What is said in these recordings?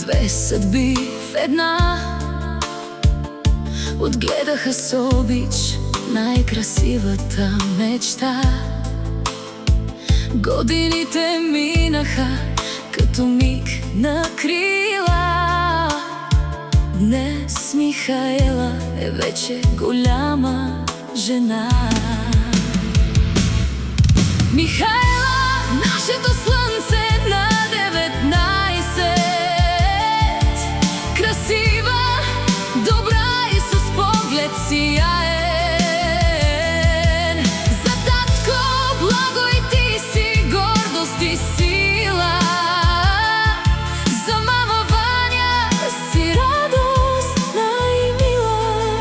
Две съдби в една отгледаха с обич най-красивата мечта. Годините минаха като миг на крила. Днес Михаела е вече голяма жена. Михаела, нашето слънце на 19, красива, добра и с поглед сияен. За татко благо и ти си гордост и сила. За мама Ваня си радост най-мила.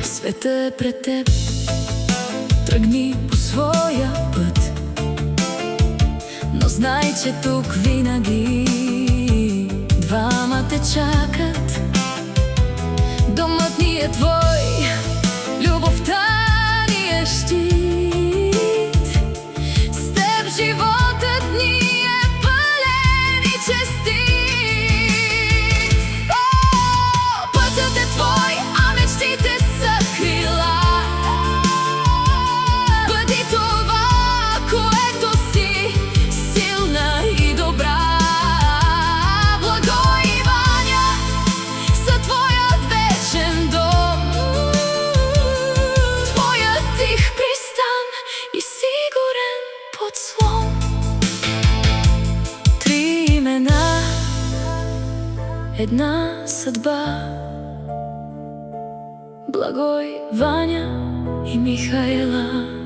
Света е пред теб, тръгни по своя път, но знай, че тук винаги двама те чакат. Домът ни е твой, любовта ни е щит. С теб животът ни е пълен и честит. Пътят е твой, а мечтите са крила. Една съдба, Благой, Ваня и Михаела.